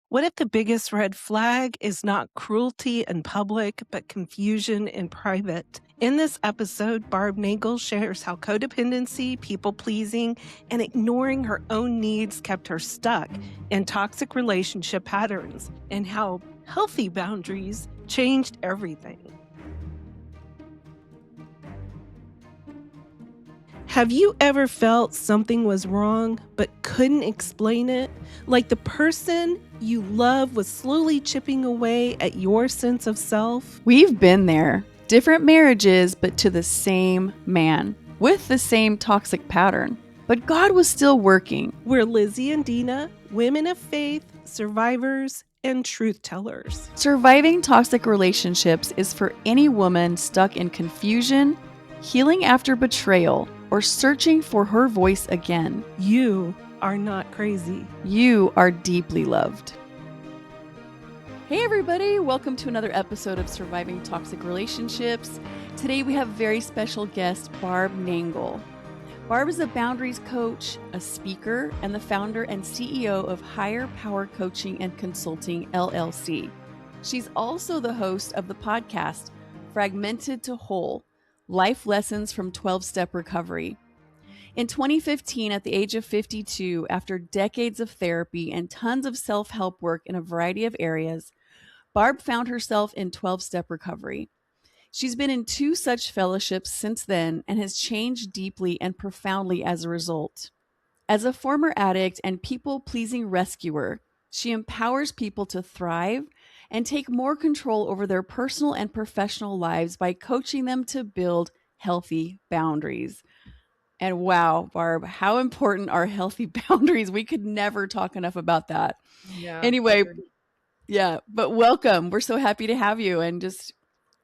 What if the biggest red flag is not cruelty in public, but confusion in private? In this episode, Barb Nangle shares how codependency, people pleasing, and ignoring her own needs kept her stuck in toxic relationship patterns, and how healthy boundaries changed everything. Have you ever felt something was wrong but couldn't explain it? Like the person you love was slowly chipping away at your sense of self? We've been there. Different marriages, but to the same man, with the same toxic pattern. But God was still working. We're Lizzie and Dina, women of faith, survivors, and truth tellers. Surviving toxic relationships is for any woman stuck in confusion, healing after betrayal, or searching for her voice again. You are not crazy. You are deeply loved. Hey everybody, welcome to another episode of Surviving Toxic Relationships. Today we have very special guest, Barb Nangle. Barb is a boundaries coach, a speaker, and the founder and CEO of Higher Power Coaching and Consulting, LLC. She's also the host of the podcast, Fragmented to Whole, Life Lessons from 12-Step Recovery. In 2015, at the age of 52, after decades of therapy and tons of self-help work in a variety of areas, Barb found herself in 12-step recovery. She's been in 2 such fellowships since then and has changed deeply and profoundly as a result. As a former addict and people-pleasing rescuer, she empowers people to thrive and take more control over their personal and professional lives by coaching them to build healthy boundaries. And wow, Barb, how important are healthy boundaries? We could never talk enough about that. Yeah. Anyway, yeah, but welcome. We're so happy to have you, and just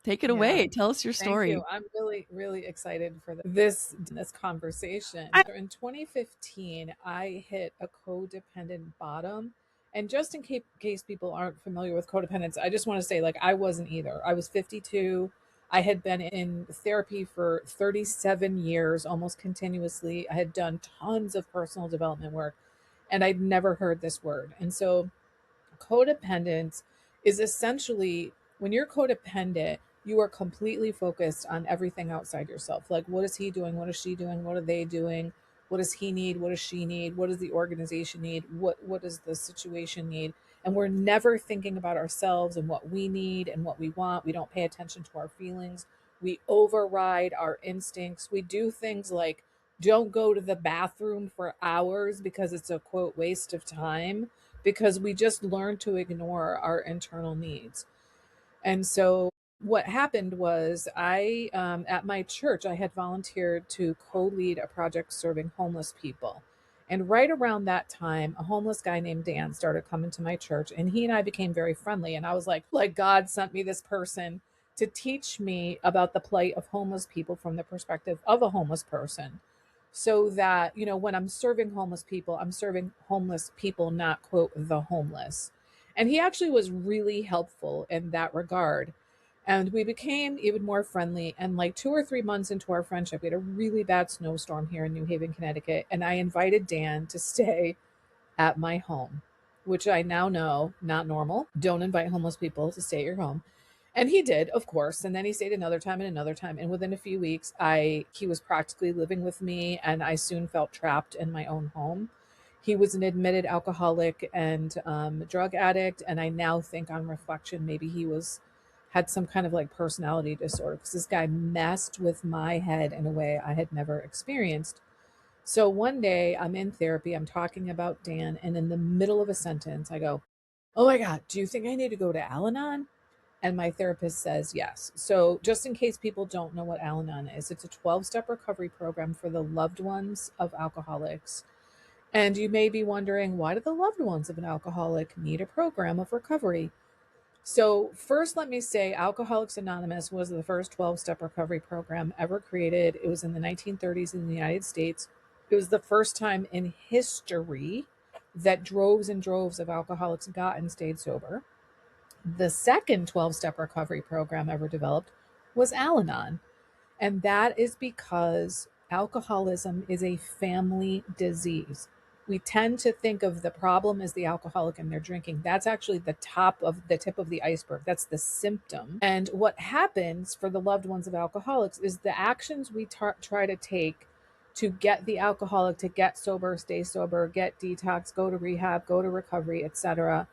take it away. Tell us your story. Thank you. I'm really, really excited for this conversation. In 2015, I hit a codependent bottom. And just in case people aren't familiar with codependence, I just want to say, like, I wasn't either. I was 52. I had been in therapy for 37 years, almost continuously. I had done tons of personal development work, and I'd never heard this word. And so codependence is essentially, when you're codependent, you are completely focused on everything outside yourself. Like, what is he doing? What is she doing? What are they doing? What does he need? What does she need? What does the organization need? What does the situation need? And we're never thinking about ourselves and what we need and what we want. We don't pay attention to our feelings. We override our instincts. We do things like don't go to the bathroom for hours because it's a quote waste of time, because we just learn to ignore our internal needs. And so what happened was at my church, I had volunteered to co-lead a project serving homeless people. And right around that time, a homeless guy named Dan started coming to my church, and he and I became very friendly. And I was like God sent me this person to teach me about the plight of homeless people from the perspective of a homeless person. So that, when I'm serving homeless people, I'm serving homeless people, not quote, the homeless. And he actually was really helpful in that regard. And we became even more friendly. And like 2 or 3 months into our friendship, we had a really bad snowstorm here in New Haven, Connecticut. And I invited Dan to stay at my home, which I now know, not normal. Don't invite homeless people to stay at your home. And he did, of course. And then he stayed another time and another time. And within a few weeks, he was practically living with me. And I soon felt trapped in my own home. He was an admitted alcoholic and drug addict. And I now think on reflection, maybe he had some kind of like personality disorder, because this guy messed with my head in a way I had never experienced. So one day I'm in therapy, I'm talking about Dan, and in the middle of a sentence, I go, "Oh my God, do you think I need to go to Al-Anon?" And my therapist says yes. So just in case people don't know what Al-Anon is, it's a 12-step recovery program for the loved ones of alcoholics. And you may be wondering, why do the loved ones of an alcoholic need a program of recovery? So first, let me say Alcoholics Anonymous was the first 12-step recovery program ever created. It was in the 1930s in the United States. It was the first time in history that droves and droves of alcoholics got and stayed sober. The second 12-step recovery program ever developed was Al-Anon. And that is because alcoholism is a family disease. We tend to think of the problem as the alcoholic and their drinking. That's actually the tip of the iceberg. That's the symptom. And what happens for the loved ones of alcoholics is the actions we try to take to get the alcoholic to get sober, stay sober, get detox, go to rehab, go to recovery, etc.,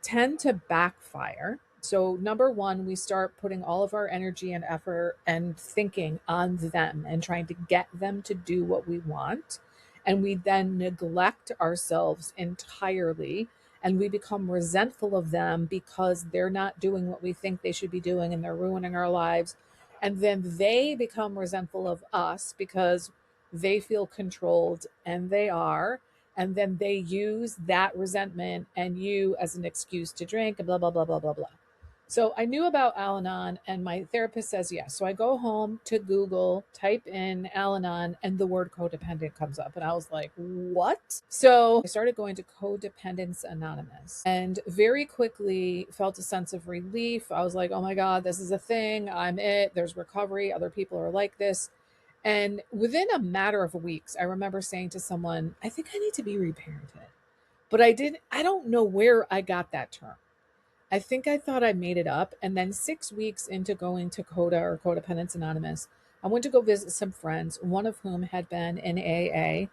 tend to backfire. So, number one, we start putting all of our energy and effort and thinking on them and trying to get them to do what we want. And we then neglect ourselves entirely, and we become resentful of them because they're not doing what we think they should be doing and they're ruining our lives. And then they become resentful of us because they feel controlled, and they are, and then they use that resentment and you as an excuse to drink and blah blah blah blah blah blah. So I knew about Al-Anon, and my therapist says yes. So I go home to Google, type in Al-Anon, and the word codependent comes up, and I was like, what? So I started going to Codependence Anonymous, and very quickly felt a sense of relief. I was like, oh my god, this is a thing. I'm it. There's recovery. Other people are like this. And within a matter of weeks, I remember saying to someone, I think I need to be reparented. But I don't know where I got that term. I think I thought I made it up. And then 6 weeks into going to CODA, or Codependence Anonymous, I went to go visit some friends, one of whom had been in AA,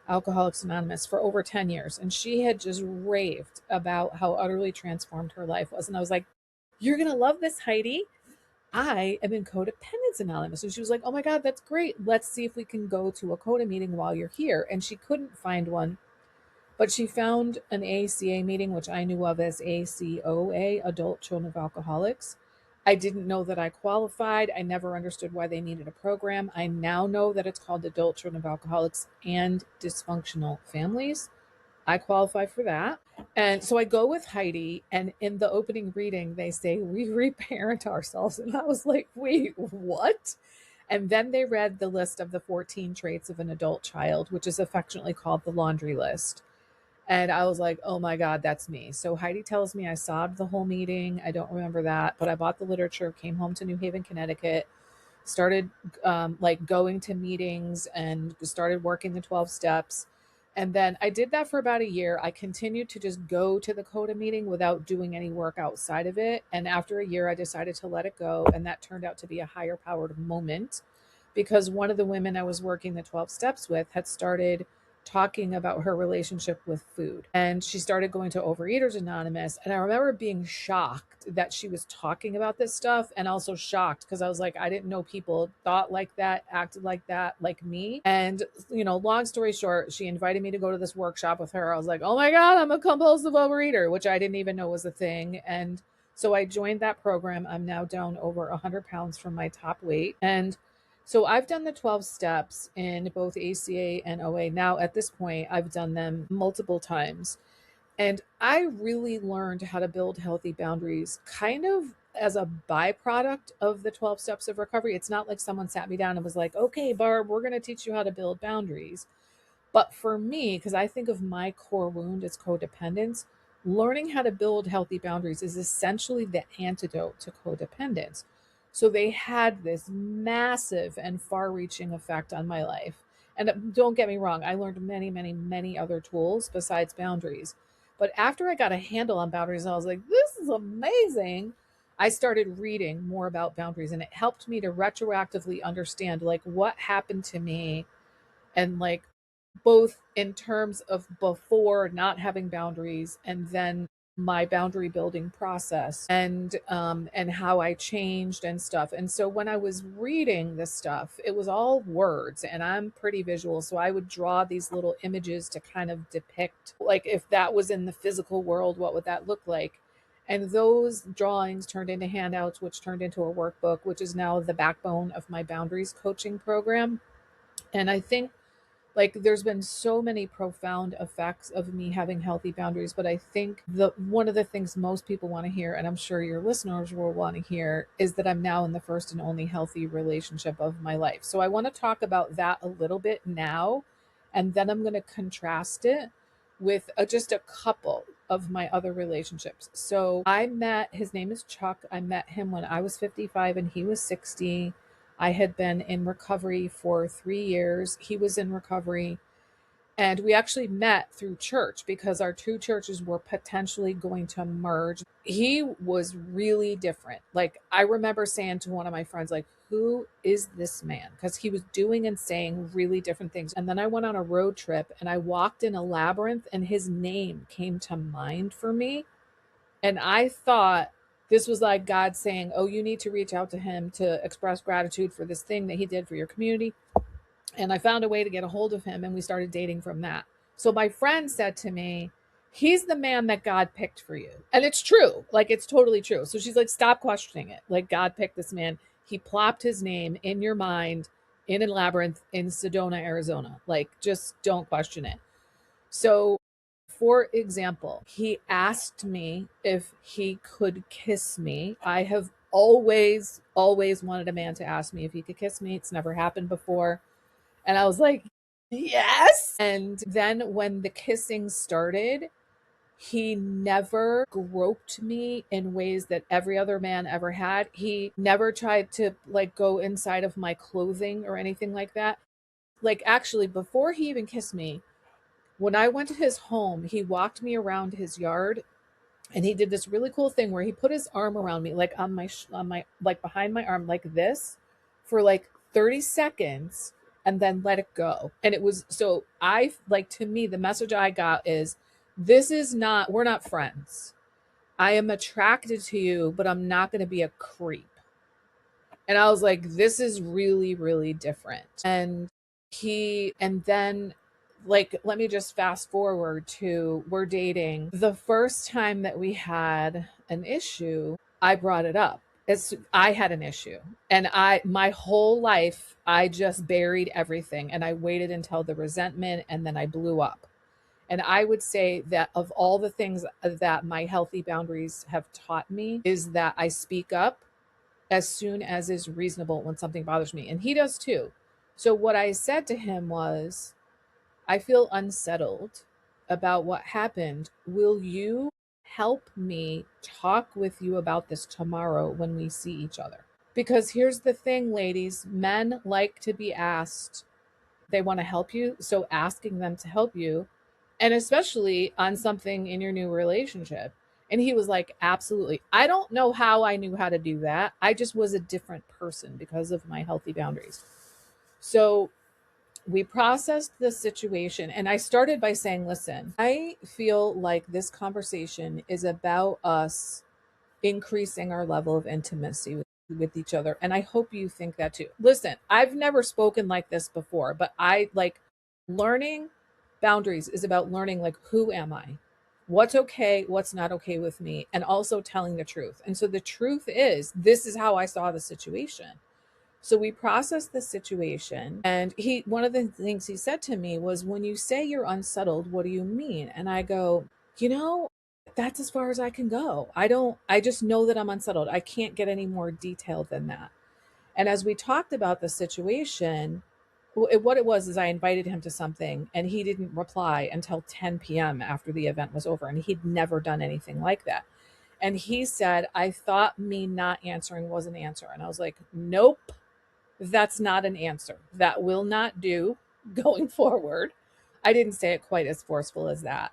Alcoholics Anonymous, for over 10 years. And she had just raved about how utterly transformed her life was. And I was like, you're going to love this, Heidi. I am in Codependence Anonymous. And she was like, oh my God, that's great. Let's see if we can go to a CODA meeting while you're here. And she couldn't find one, but she found an ACA meeting, which I knew of as ACOA, Adult Children of Alcoholics. I didn't know that I qualified. I never understood why they needed a program. I now know that it's called Adult Children of Alcoholics and Dysfunctional Families. I qualify for that. And so I go with Heidi, and in the opening reading, they say, we reparent ourselves. And I was like, wait, what? And then they read the list of the 14 traits of an adult child, which is affectionately called the laundry list. And I was like, oh my God, that's me. So Heidi tells me I sobbed the whole meeting. I don't remember that, but I bought the literature, came home to New Haven, Connecticut, started like going to meetings and started working the 12 steps. And then I did that for about a year. I continued to just go to the CODA meeting without doing any work outside of it. And after a year, I decided to let it go. And that turned out to be a higher powered moment, because one of the women I was working the 12 steps with had started talking about her relationship with food. And she started going to Overeaters Anonymous. And I remember being shocked that she was talking about this stuff, and also shocked because I was like, I didn't know people thought like that, acted like that, like me. And, long story short, she invited me to go to this workshop with her. I was like, oh my God, I'm a compulsive overeater, which I didn't even know was a thing. And so I joined that program. I'm now down over 100 pounds from my top weight. And so I've done the 12 steps in both ACA and OA. Now, at this point, I've done them multiple times. And I really learned how to build healthy boundaries kind of as a byproduct of the 12 steps of recovery. It's not like someone sat me down and was like, okay, Barb, we're going to teach you how to build boundaries. But for me, because I think of my core wound as codependence, learning how to build healthy boundaries is essentially the antidote to codependence. So they had this massive and far reaching effect on my life. And don't get me wrong, I learned many, many, many other tools besides boundaries. But after I got a handle on boundaries, I was like, this is amazing. I started reading more about boundaries, and it helped me to retroactively understand like what happened to me, and like both in terms of before not having boundaries, and then my boundary building process, and how I changed and stuff. And so when I was reading this stuff, it was all words, and I'm pretty visual, so I would draw these little images to kind of depict, like, if that was in the physical world, what would that look like? And those drawings turned into handouts, which turned into a workbook, which is now the backbone of my boundaries coaching program. And I think, like, there's been so many profound effects of me having healthy boundaries, but I think the one of the things most people want to hear, and I'm sure your listeners will want to hear, is that I'm now in the first and only healthy relationship of my life. So I want to talk about that a little bit now, and then I'm going to contrast it with just a couple of my other relationships. So his name is Chuck. I met him when I was 55 and he was 60. I had been in recovery for 3 years. He was in recovery. And we actually met through church because our two churches were potentially going to merge. He was really different. Like, I remember saying to one of my friends, like, who is this man? Because he was doing and saying really different things. And then I went on a road trip and I walked in a labyrinth and his name came to mind for me. And I thought this was like God saying, oh, you need to reach out to him to express gratitude for this thing that he did for your community. And I found a way to get a hold of him and we started dating from that. So my friend said to me, he's the man that God picked for you. And it's true. Like, it's totally true. So she's like, stop questioning it. Like, God picked this man. He plopped his name in your mind in a labyrinth in Sedona, Arizona. Like, just don't question it. So, for example, he asked me if he could kiss me. I have always wanted a man to ask me if he could kiss me. It's never happened before. And I was like, yes. And then when the kissing started, he never groped me in ways that every other man ever had. He never tried to like go inside of my clothing or anything like that. Like, actually, before he even kissed me, when I went to his home, he walked me around his yard and he did this really cool thing where he put his arm around me, like on my like behind my arm, like this, for like 30 seconds, and then let it go. And it was, so I like, to me, the message I got is, this is not, we're not friends. I am attracted to you, but I'm not going to be a creep. And I was like, this is really, really different. And then, like, let me just fast forward to, we're dating. The first time that we had an issue, I brought it up. I had an issue, and my whole life, I just buried everything and I waited until the resentment, and then I blew up. And I would say that of all the things that my healthy boundaries have taught me is that I speak up as soon as is reasonable when something bothers me. And he does too. So what I said to him was, I feel unsettled about what happened. Will you help me talk with you about this tomorrow when we see each other? Because here's the thing, ladies, men like to be asked. They want to help you. So asking them to help you, and especially on something in your new relationship. And he was like, absolutely. I don't know how I knew how to do that. I just was a different person because of my healthy boundaries. So we processed the situation. And I started by saying, listen, I feel like this conversation is about us increasing our level of intimacy with each other. And I hope you think that too. Listen, I've never spoken like this before, but I like, learning boundaries is about learning, like, who am I? What's okay? What's not okay with me? And also telling the truth. And so the truth is, this is how I saw the situation. So we processed the situation. And one of the things he said to me was, when you say you're unsettled, what do you mean? And I go, you know, that's as far as I can go. I just know that I'm unsettled. I can't get any more detailed than that. And as we talked about the situation, what it was is, I invited him to something and he didn't reply until 10 p.m. after the event was over. And he'd never done anything like that. And he said, I thought me not answering was an answer. And I was like, nope, that's not an answer. That will not do going forward. I didn't say it quite as forceful as that.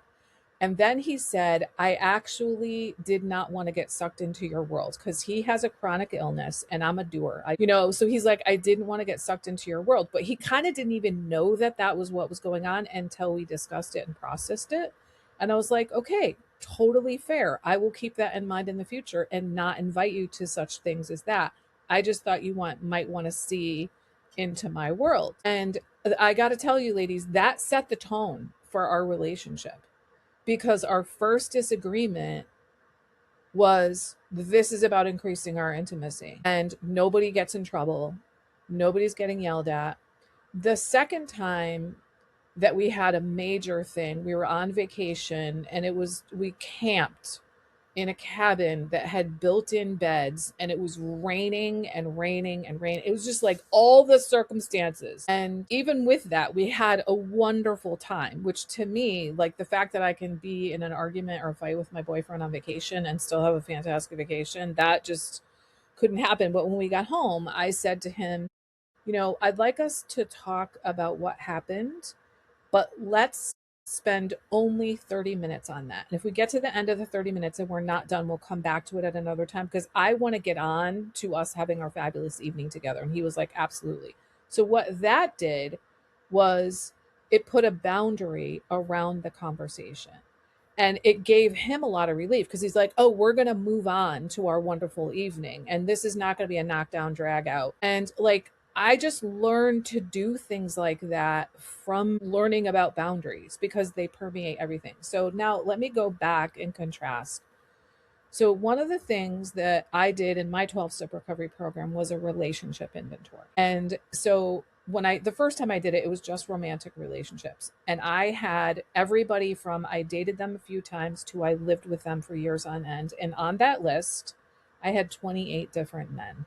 And then he said, I actually did not want to get sucked into your world, because he has a chronic illness and I'm a doer. So he's like, I didn't want to get sucked into your world. But he kind of didn't even know that that was what was going on until we discussed it and processed it. And I was like, okay, totally fair. I will keep that in mind in the future and not invite you to such things as that. I just thought you might want to see into my world. And I got to tell you, ladies, that set the tone for our relationship. Because our first disagreement was, this is about increasing our intimacy and nobody gets in trouble. Nobody's getting yelled at. The second time that we had a major thing, we were on vacation and we camped in a cabin that had built-in beds, and it was raining and raining and raining. It was just like all the circumstances. And even with that, we had a wonderful time, which to me, like, the fact that I can be in an argument or a fight with my boyfriend on vacation and still have a fantastic vacation, that just couldn't happen. But when we got home, I said to him, I'd like us to talk about what happened but let's spend only 30 minutes on that. And if we get to the end of the 30 minutes and we're not done, we'll come back to it at another time because I want to get on to us having our fabulous evening together. And he was like, absolutely. So what that did was it put a boundary around the conversation. And it gave him a lot of relief because he's like, oh, we're going to move on to our wonderful evening. And this is not going to be a knockdown drag out. And like, I just learned to do things like that from learning about boundaries because they permeate everything. So now let me go back and contrast. So one of the things that I did in my 12-step recovery program was a relationship inventory. And so the first time I did it, it was just romantic relationships. And I had everybody from I dated them a few times to I lived with them for years on end. And on that list, I had 28 different men.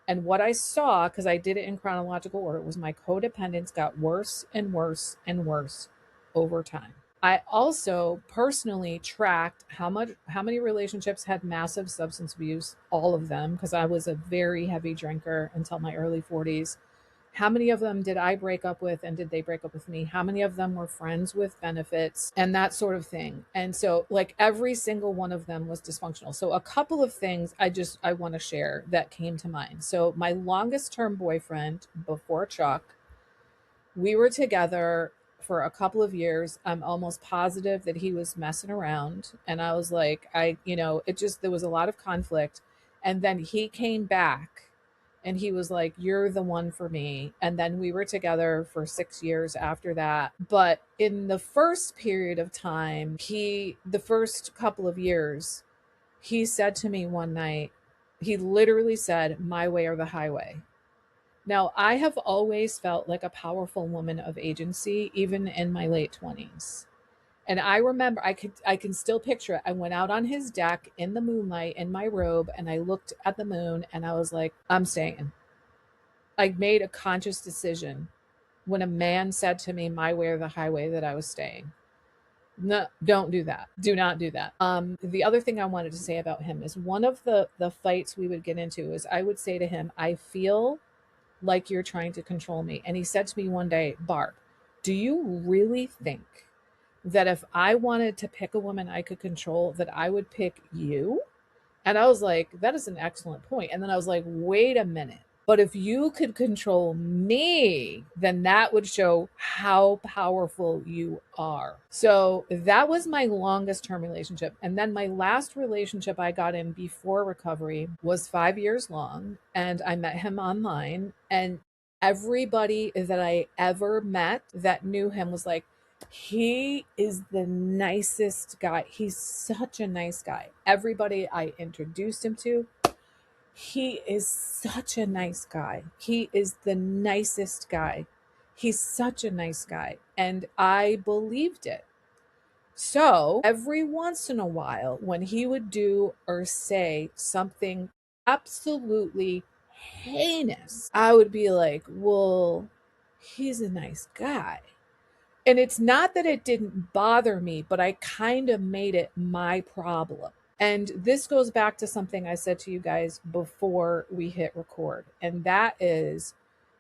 And what I saw, because I did it in chronological order, was my codependence got worse and worse and worse over time. I also personally tracked how many relationships had massive substance abuse, all of them, because I was a very heavy drinker until my early 40s. How many of them did I break up with and did they break up with me? How many of them were friends with benefits and that sort of thing? And so like every single one of them was dysfunctional. So a couple of things I want to share that came to mind. So my longest term boyfriend before Chuck, we were together for a couple of years. I'm almost positive that he was messing around. And I was like, there was a lot of conflict. And then he came back and he was like, you're the one for me. And then we were together for 6 years after that. But in the first period of time, the first couple of years, he said to me one night, he literally said, my way or the highway. Now, I have always felt like a powerful woman of agency, even in my late 20s. And I remember I can still picture it. I went out on his deck in the moonlight in my robe and I looked at the moon and I was like, I'm staying. I made a conscious decision when a man said to me, my way or the highway, that I was staying. No, don't do that. Do not do that. The other thing I wanted to say about him is one of the fights we would get into is I would say to him, I feel like you're trying to control me. And he said to me one day, Barb, do you really think that if I wanted to pick a woman I could control, that I would pick you? And I was like, that is an excellent point. And then I was like, wait a minute. But if you could control me, then that would show how powerful you are. So that was my longest term relationship. And then my last relationship I got in before recovery was 5 years long. And I met him online. And everybody that I ever met that knew him was like, he is the nicest guy. He's such a nice guy. Everybody I introduced him to, he is such a nice guy. He is the nicest guy. He's such a nice guy. And I believed it. So every once in a while, when he would do or say something absolutely heinous, I would be like, well, he's a nice guy. And it's not that it didn't bother me, but I kind of made it my problem. And this goes back to something I said to you guys before we hit record. And that is,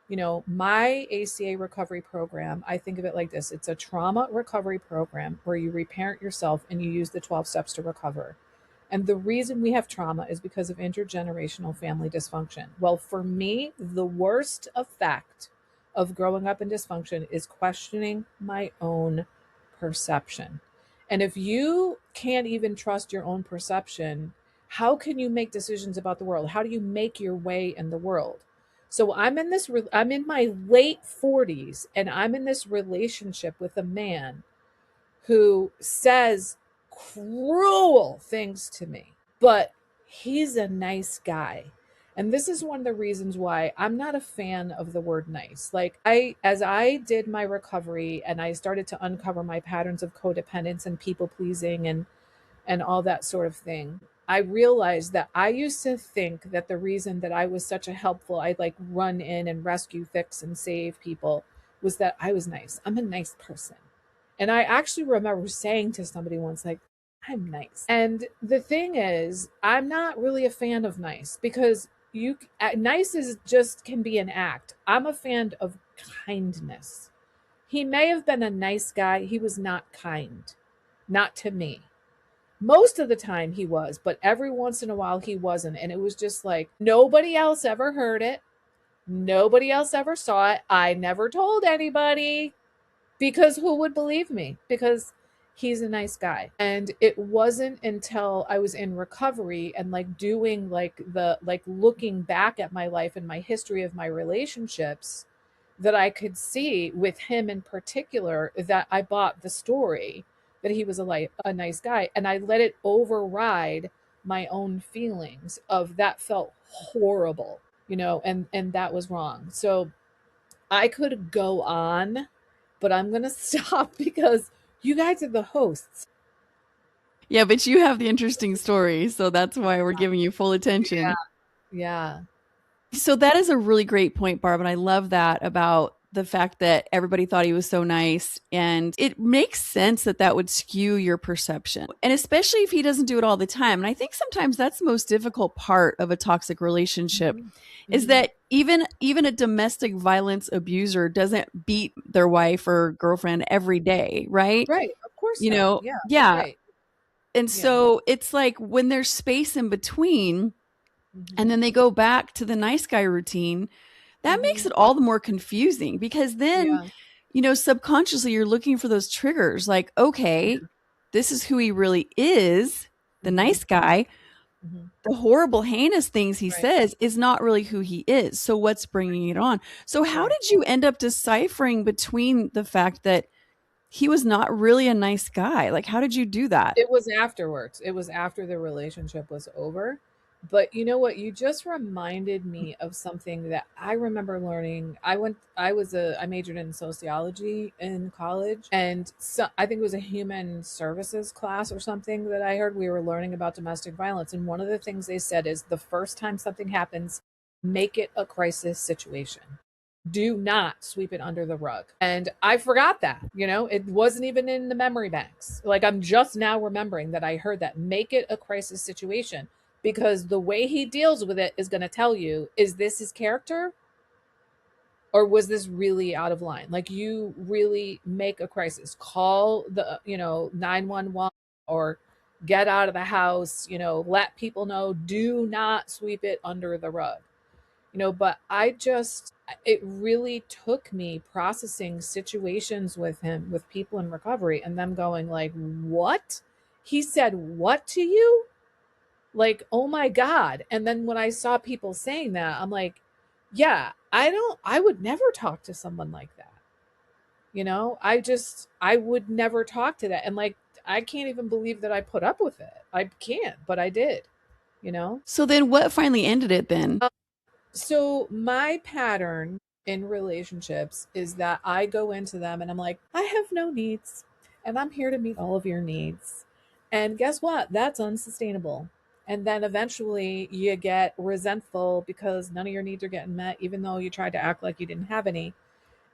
my ACA recovery program, I think of it like this. It's a trauma recovery program where you reparent yourself and you use the 12 steps to recover. And the reason we have trauma is because of intergenerational family dysfunction. Well, for me, the worst effect of growing up in dysfunction is questioning my own perception. And if you can't even trust your own perception, how can you make decisions about the world? How do you make your way in the world? So I'm in my late 40s and I'm in this relationship with a man who says cruel things to me, but he's a nice guy. And this is one of the reasons why I'm not a fan of the word nice. Like as I did my recovery and I started to uncover my patterns of codependence and people pleasing and all that sort of thing, I realized that I used to think that the reason that I was such a helpful, I'd like run in and rescue, fix, and save people was that I was nice. I'm a nice person. And I actually remember saying to somebody once, like, I'm nice. And the thing is, I'm not really a fan of nice because nice is just can be an act. I'm a fan of kindness. He may have been a nice guy. He was not kind, not to me. Most of the time he was, but every once in a while he wasn't. And it was just like nobody else ever heard it. Nobody else ever saw it. I never told anybody because who would believe me? Because he's a nice guy. And it wasn't until I was in recovery and like doing like looking back at my life and my history of my relationships that I could see with him in particular that I bought the story that he was a nice guy, and I let it override my own feelings of that felt horrible, and that was wrong. So I could go on, but I'm going to stop because you guys are the hosts. Yeah, but you have the interesting story, so that's why we're giving you full attention. Yeah. So that is a really great point, Barb, and I love that about the fact that everybody thought he was so nice, and it makes sense that that would skew your perception, and especially if he doesn't do it all the time. And I think sometimes that's the most difficult part of a toxic relationship is that even a domestic violence abuser doesn't beat their wife or girlfriend every day, right? Right. Of course You not. know, Yeah. yeah. Right. And so it's like when there's space in between, and then they go back to the nice guy routine, that makes it all the more confusing because then, subconsciously you're looking for those triggers like, okay, this is who he really is, the nice guy. The horrible, heinous things he says is not really who he is. So what's bringing it on? So how did you end up deciphering between the fact that he was not really a nice guy? Like, how did you do that? It was afterwards. It was after the relationship was over. But you know what? You just reminded me of something that I remember learning. I majored in sociology in college, and so I think it was a human services class or something that I heard we were learning about domestic violence. And one of the things they said is the first time something happens, make it a crisis situation. Do not sweep it under the rug. And I forgot that, it wasn't even in the memory banks. Like I'm just now remembering that I heard that. Make it a crisis situation because the way he deals with it is going to tell you, is this his character? Or was this really out of line? Like you really make a crisis, call the, 911 or get out of the house, let people know, do not sweep it under the rug. But it really took me processing situations with him, with people in recovery, and them going like, what? He said what to you? Like, oh my God. And then when I saw people saying that, I'm like, yeah, I would never talk to someone like that. I would never talk to that. And like, I can't even believe that I put up with it. I can't, but I did. So then what finally ended it then? So my pattern in relationships is that I go into them and I'm like, I have no needs and I'm here to meet all of your needs. And guess what? That's unsustainable. And then eventually you get resentful because none of your needs are getting met, even though you tried to act like you didn't have any.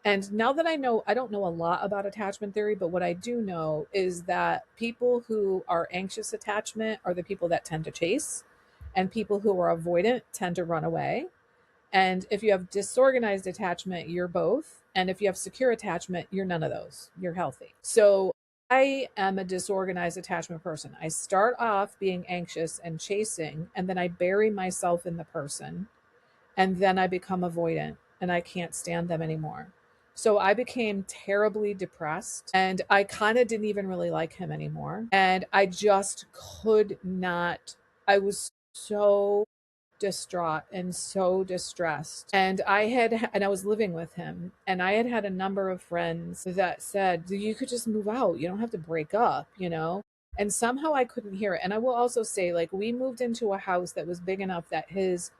And now that I don't know a lot about attachment theory, but what I do know is that people who are anxious attachment are the people that tend to chase, and people who are avoidant tend to run away. And if you have disorganized attachment, you're both. And if you have secure attachment, you're none of those. You're healthy. So I am a disorganized attachment person. I start off being anxious and chasing, and then I bury myself in the person. And then I become avoidant and I can't stand them anymore. So I became terribly depressed and I kind of didn't even really like him anymore. And I just could not, I was so distraught and so distressed. And I was living with him, and I had a number of friends that said, you could just move out. You don't have to break up. And somehow I couldn't hear it. And I will also say, like, we moved into a house that was big enough that his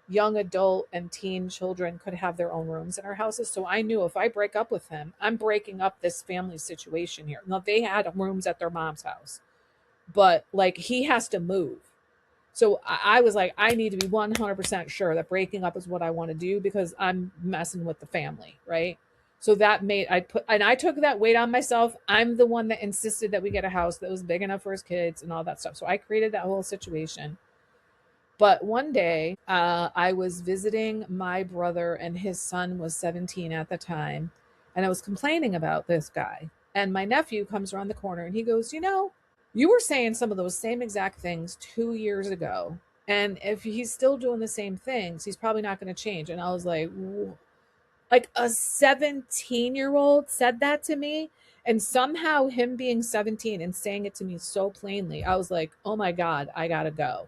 young adult and teen children could have their own rooms in our houses. So I knew if I break up with him, I'm breaking up this family situation here. Now, they had rooms at their mom's house, but like he has to move. So I was like, I need to be 100% sure that breaking up is what I want to do because I'm messing with the family, right? So I took that weight on myself. I'm the one that insisted that we get a house that was big enough for his kids and all that stuff. So I created that whole situation. But one day, I was visiting my brother, and his son was 17 at the time. and I was complaining about this guy. And my nephew comes around the corner and he goes, you were saying some of those same exact things 2 years ago. And if he's still doing the same things, he's probably not going to change. And I was like a 17-year-old said that to me. And somehow him being 17 and saying it to me so plainly, I was like, oh my God, I got to go.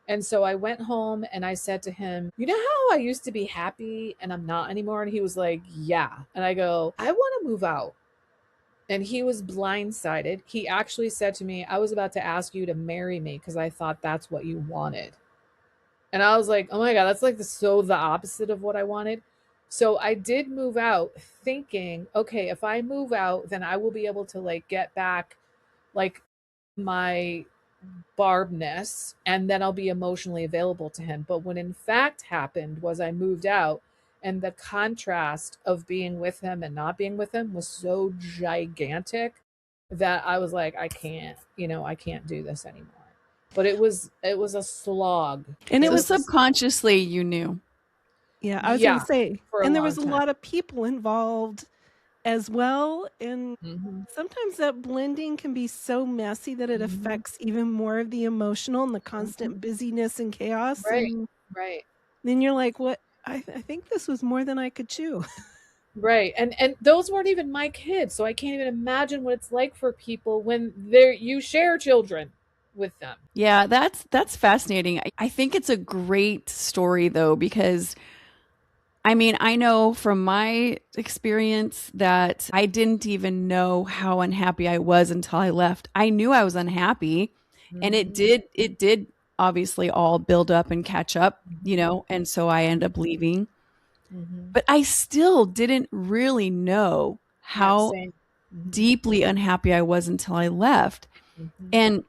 And so I went home and I said to him, you know how I used to be happy and I'm not anymore? And he was like, yeah. And I go, I want to move out. And he was blindsided. He actually said to me, I was about to ask you to marry me because I thought that's what you wanted. And I was like, oh my God, that's like the opposite of what I wanted. So I did move out thinking, okay, if I move out, then I will be able to like get back like my Barbness, and then I'll be emotionally available to him. But what in fact happened was I moved out, and the contrast of being with him and not being with him was so gigantic that I was like, I can't do this anymore. But it was a slog. And it So was subconsciously you knew. Yeah, I was going Yeah, to say, for a and there long was a time. lot of people involved as well. And sometimes that blending can be so messy that it affects even more of the emotional and the constant busyness and chaos. Right, And right, then you're like, what? I think this was more than I could chew. right. And those weren't even my kids, so I can't even imagine what it's like for people when you share children with them. Yeah, that's fascinating. I think it's a great story though, because I mean, I know from my experience that I didn't even know how unhappy I was until I left. I knew I was unhappy, and it did obviously all build up and catch up, and so I ended up leaving. But I still didn't really know Yeah, how same. deeply unhappy I was until I left. And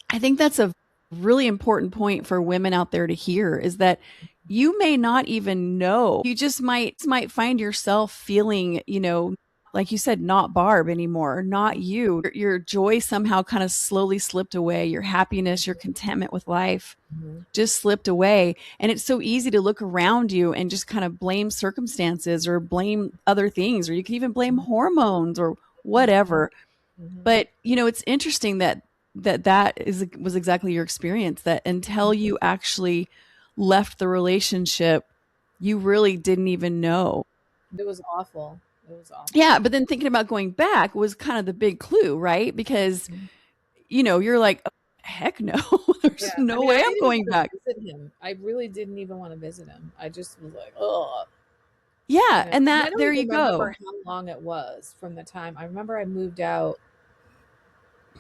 I think that's a really important point for women out there to hear, is that you may not even know. You just might find yourself feeling, like you said, not Barb anymore, not you. Your joy somehow kind of slowly slipped away. Your happiness, your contentment with life just slipped away. And it's so easy to look around you and just kind of blame circumstances or blame other things, or you can even blame hormones or whatever. But it's interesting that was exactly your experience, that until you actually left the relationship, you really didn't even know. It was awful. It was awful. Yeah, but then thinking about going back was kind of the big clue, right? Because you're like, oh, heck no, there's Yeah. I no mean, I way I'm didn't even going want to back. visit him. I really didn't even want to visit him. I just was like, oh, Yeah, and I that don't there you even remember go. how long it was from the time. I remember I moved out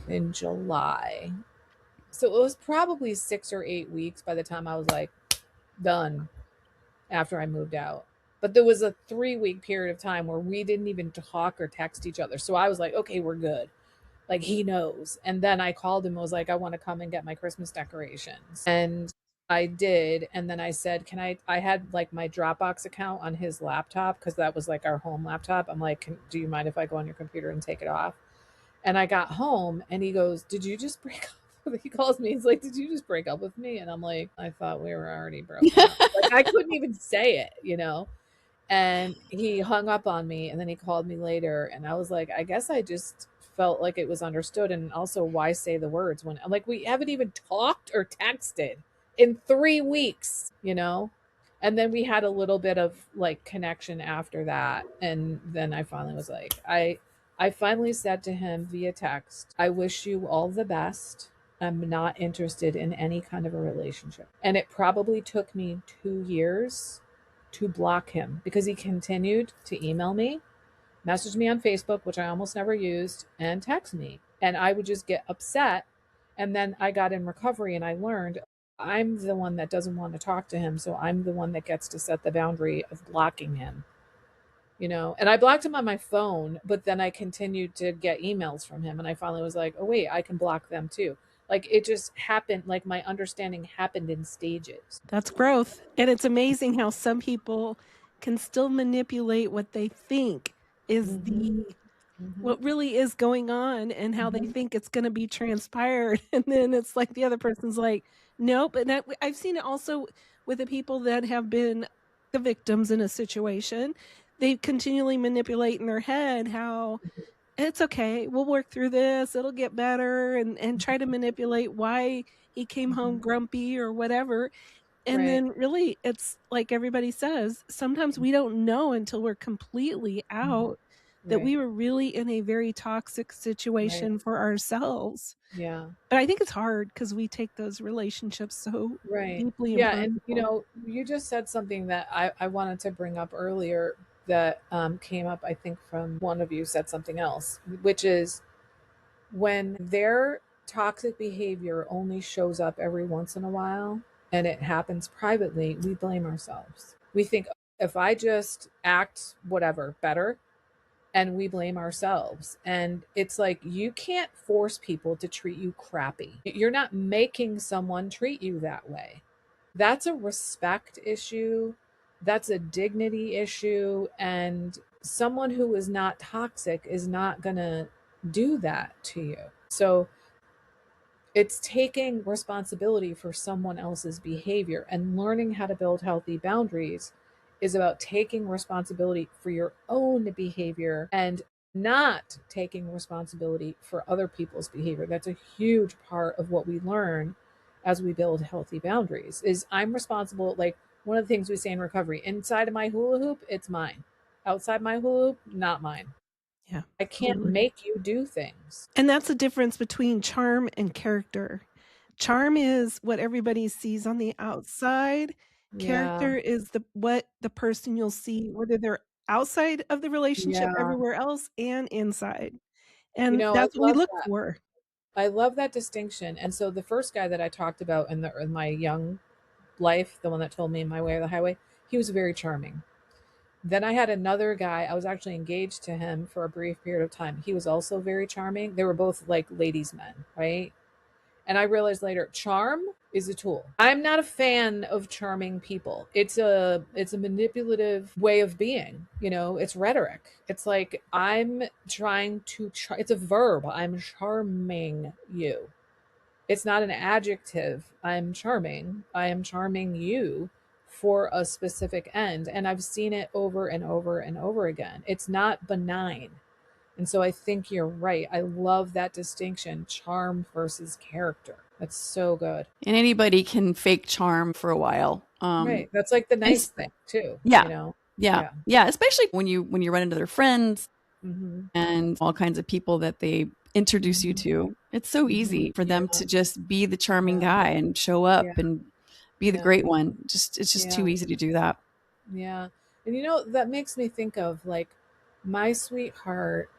in July. So it was probably 6 or 8 weeks by the time I was like done after I moved out. But there was a 3-week period of time where we didn't even talk or text each other. So I was like, okay, we're good. Like he knows. And then I called him and was like, I want to come and get my Christmas decorations. And I did. And then I said, I had like my Dropbox account on his laptop because that was like our home laptop. I'm like, do you mind if I go on your computer and take it off? And I got home and he goes, did you just break up? He calls me. He's like, did you just break up with me? And I'm like, I thought we were already broken up. Like I couldn't even say it. And he hung up on me and then he called me later and I was like, I guess I just felt like it was understood. And also, why say the words when like we haven't even talked or texted in 3 weeks? And then we had a little bit of like connection after that. And then I finally was like, I finally said to him via text, I wish you all the best. I'm not interested in any kind of a relationship. And it probably took me 2 years to block him because he continued to email me, message me on Facebook, which I almost never used, and text me. And I would just get upset. And then I got in recovery and I learned I'm the one that doesn't want to talk to him. So I'm the one that gets to set the boundary of blocking him. And I blocked him on my phone, but then I continued to get emails from him. And I finally was like, oh, wait, I can block them too. Like it just happened, like my understanding happened in stages. That's growth. And it's amazing how some people can still manipulate what they think is what really is going on and how they think it's going to be transpired. And then it's like the other person's like, nope. And I've seen it also with the people that have been the victims in a situation. they continually manipulate in their head how it's okay, we'll work through this, it'll get better, and try to manipulate why he came home Mhm. grumpy or whatever. And Right. then really, it's like everybody says, sometimes we don't know until we're completely Mhm. out that Right. we were really in a very toxic Right. situation for ourselves. Yeah. But I think it's hard because we take those relationships so Right. deeply and Yeah. And, personal. you just said something that I wanted to bring up earlier that came up, I think, from one of you said something else, which is when their toxic behavior only shows up every once in a while and it happens privately, we blame ourselves. We think if I just act whatever better, and we blame ourselves. And it's like, you can't force people to treat you crappy. You're not making someone treat you that way. That's a respect issue. That's a dignity issue. And someone who is not toxic is not going to do that to you. So it's taking responsibility for someone else's behavior, and learning how to build healthy boundaries is about taking responsibility for your own behavior and not taking responsibility for other people's behavior. That's a huge part of what we learn as we build healthy boundaries. Is I'm responsible. Like, one of the things we say in recovery, inside of my hula hoop, it's mine. Outside my hula hoop, not mine. Yeah, I can't absolutely. make you do things. And that's the difference between charm and character. Charm is what everybody sees on the outside. Yeah. Character is what the person you'll see, whether they're outside of the relationship Yeah. everywhere else and inside. You And know, I that's what we love look that. for. I love that distinction. And so the first guy that I talked about in my young life, the one that told me my way or the highway, he was very charming. Then I had another guy, I was actually engaged to him for a brief period of time. He was also very charming. They were both like ladies' men, right? And I realized later, charm is a tool. I'm not a fan of charming people. It's a manipulative way of being, it's rhetoric. It's like I'm trying to it's a verb. I'm charming you. It's not an adjective. I'm charming. I am charming you for a specific end, and I've seen it over and over and over again. It's not benign. And so I think you're right. I love that distinction, charm versus character. That's so good. And anybody can fake charm for a while. Right. That's like the And nice thing too, yeah, yeah, Yeah. yeah. Especially when you run into their friends Mm-hmm. and all kinds of people that they introduce you Mm-hmm. to. It's so Mm-hmm. easy for them Yeah. to just be the charming Yeah. guy and show up Yeah. and be the Yeah. great one. It's just too Yeah. easy to do that. Yeah. And that makes me think of, like, my sweetheart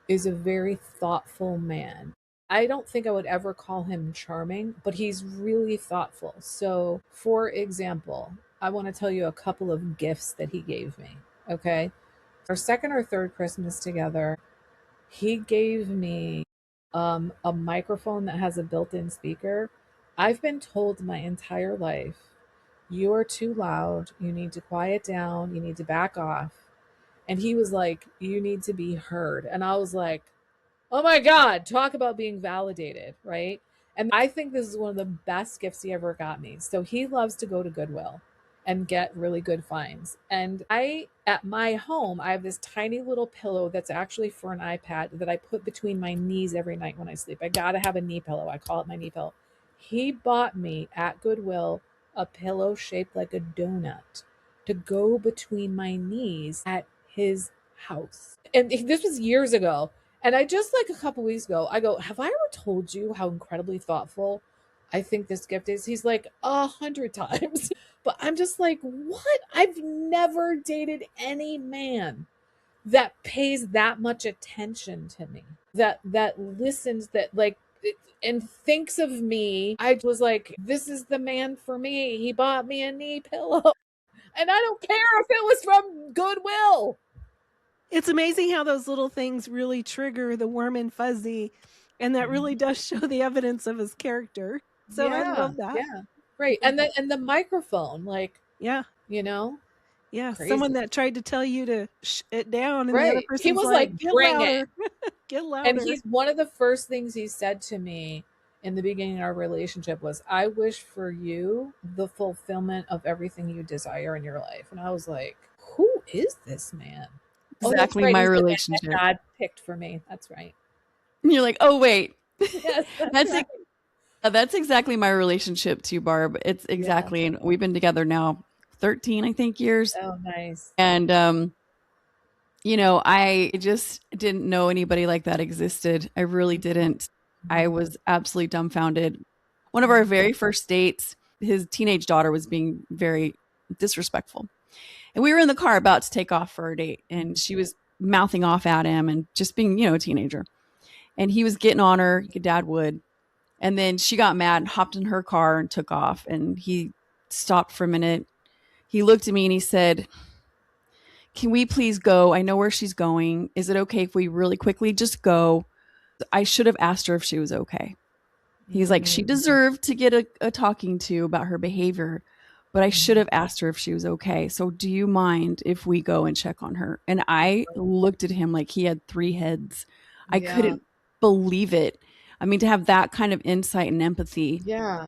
is a very thoughtful man. I don't think I would ever call him charming, but he's really thoughtful. So, for example, I want to tell you a couple of gifts that he gave me. Okay. Our second or third Christmas together, he gave me a microphone that has a built in speaker. I've been told my entire life, you are too loud. You need to quiet down. You need to back off. And he was like, you need to be heard. And I was like, oh my God, talk about being validated, right? And I think this is one of the best gifts he ever got me. So he loves to go to Goodwill and get really good finds. And at my home, I have this tiny little pillow that's actually for an iPad that I put between my knees every night when I sleep. I got to have a knee pillow. I call it my knee pillow. He bought me at Goodwill a pillow shaped like a donut to go between my knees at his house. And this was years ago. And I just, like, a couple weeks ago, I go, have I ever told you how incredibly thoughtful I think this gift is? He's like, 100 times. But I'm just like, what? I've never dated any man that pays that much attention to me, that listens, that, like, and thinks of me. I was like, this is the man for me. He bought me a knee pillow. And I don't care if it was from Goodwill. It's amazing how those little things really trigger the warm and fuzzy, and that really does show the evidence of his character. So I Yeah, love that. yeah. Right. Love that. And the microphone, like, Yeah. you know, Yeah, someone crazy. that tried to tell you to it down, and the other Right. He person's was like, like, "Get bring it. louder, get And louder." he's one of the first things he said to me in the beginning of our relationship was, I wish for you the fulfillment of everything you desire in your life. And I was like, who is this man? Exactly Oh, my he's the man relationship. that God picked for me. That's right. And you're like, oh, wait. Yes, That's right. That's exactly my relationship too, Barb. It's exactly, and we've been together now 13, I think, years. Oh, nice. And, I just didn't know anybody like that existed. I really didn't. I was absolutely dumbfounded. One of our very first dates, his teenage daughter was being very disrespectful. And we were in the car about to take off for our date, and she was mouthing off at him and just being, a teenager. And he was getting on her, like a dad would. And then she got mad and hopped in her car and took off. And he stopped for a minute. He looked at me and he said, "Can we please go? I know where she's going. Is it okay if we really quickly just go?" I should have asked her if she was okay. He's like, she deserved to get a talking to about her behavior, but I should have asked her if she was okay. So do you mind if we go and check on her? And I looked at him like he had 3 heads. I couldn't believe it. I mean, to have that kind of insight and empathy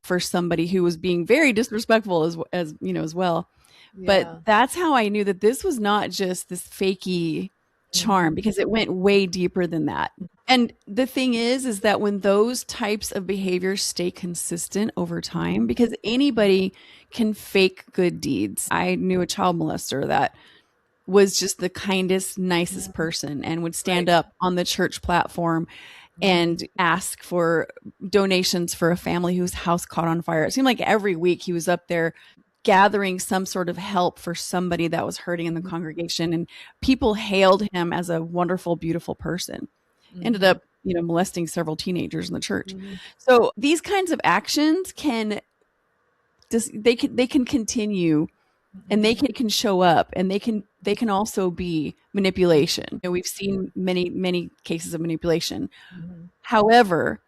for somebody who was being very disrespectful as well. But that's how I knew that this was not just this fakey charm, because it went way deeper than that. And the thing is that when those types of behaviors stay consistent over time, because anybody can fake good deeds. I knew a child molester that was just the kindest, nicest person and would stand up on the church platform and ask for donations for a family whose house caught on fire. It seemed like every week he was up there gathering some sort of help for somebody that was hurting in the congregation, and people hailed him as a wonderful, beautiful person. Ended up, molesting several teenagers in the church. So these kinds of actions can continue, and they can show up, and they can also be manipulation. We've seen many cases of manipulation. However,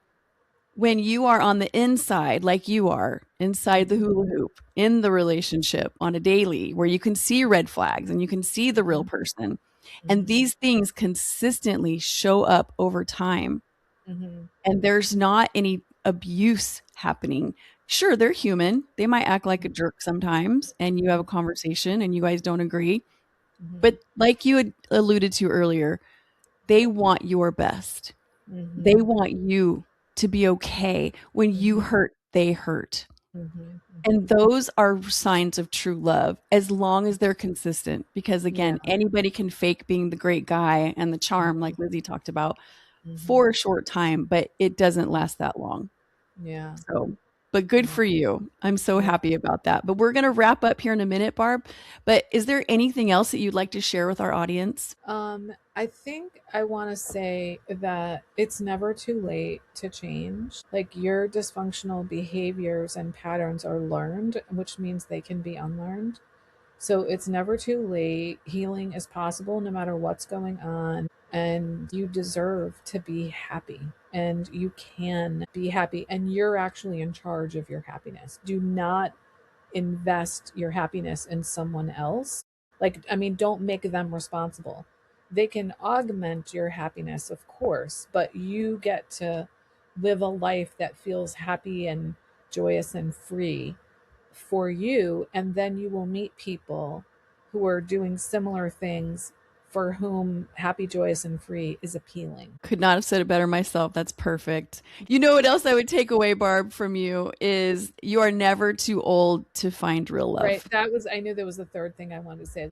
when you are on the inside, like you are inside the hula hoop in the relationship on a daily, where you can see red flags and you can see the real person, and these things consistently show up over time, and there's not any abuse happening. Sure, they're human. They might act like a jerk sometimes, and you have a conversation and you guys don't agree. But like you had alluded to earlier, they want your best. They want you to be okay. When you hurt, they hurt. And those are signs of true love, as long as they're consistent. Because again, anybody can fake being the great guy and the charm, like Lizzie talked about, for a short time, but it doesn't last that long. Yeah. So, but good for you. I'm so happy about that. But we're going to wrap up here in a minute, Barb. But is there anything else that you'd like to share with our audience? I think I want to say that it's never too late to change. Like, your dysfunctional behaviors and patterns are learned, which means they can be unlearned. So it's never too late. Healing is possible no matter what's going on. And you deserve to be happy. And you can be happy. And you're actually in charge of your happiness. Do not invest your happiness in someone else. Don't make them responsible. They can augment your happiness, of course, but you get to live a life that feels happy and joyous and free for you. And then you will meet people who are doing similar things for whom happy, joyous, and free is appealing. Could not have said it better myself. That's perfect. You know what else I would take away, Barb, from you is you are never too old to find real love. Right. I knew that was the third thing I wanted to say.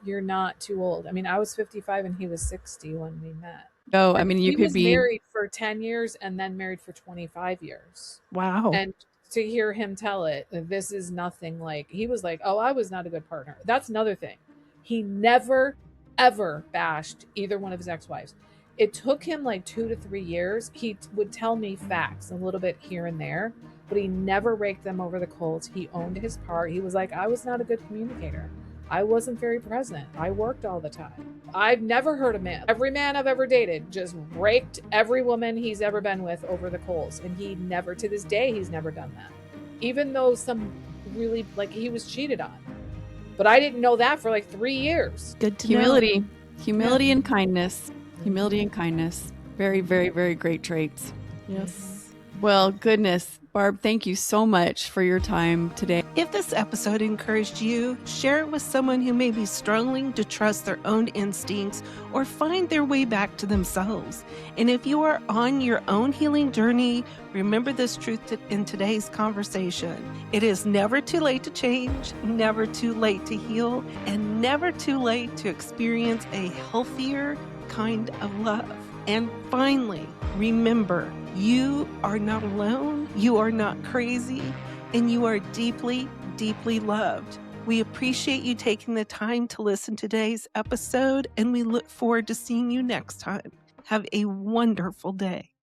You're not too old. I mean, I was 55 and he was 60 when we met. Oh, I mean, you could be married for 10 years and then married for 25 years. Wow. And to hear him tell it, this is nothing like, he was like, oh, I was not a good partner. That's another thing. He never, ever bashed either one of his ex-wives. It took him like 2 to 3 years. He would tell me facts a little bit here and there, but he never raked them over the coals. He owned his part. He was like, I was not a good communicator. I wasn't very present. I worked all the time. I've never heard a man, every man I've ever dated, just raked every woman he's ever been with over the coals. And he never, to this day, he's never done that. Even though some really, he was cheated on. But I didn't know that for 3 years. Good to humility. Know. Humility and kindness. Humility and kindness. Very, very, very great traits. Yes. Well, goodness. Barb, thank you so much for your time today. If this episode encouraged you, share it with someone who may be struggling to trust their own instincts or find their way back to themselves. And if you are on your own healing journey, remember this truth in today's conversation. It is never too late to change, never too late to heal, and never too late to experience a healthier kind of love. And finally, remember, you are not alone, you are not crazy, and you are deeply, deeply loved. We appreciate you taking the time to listen to today's episode, and we look forward to seeing you next time. Have a wonderful day.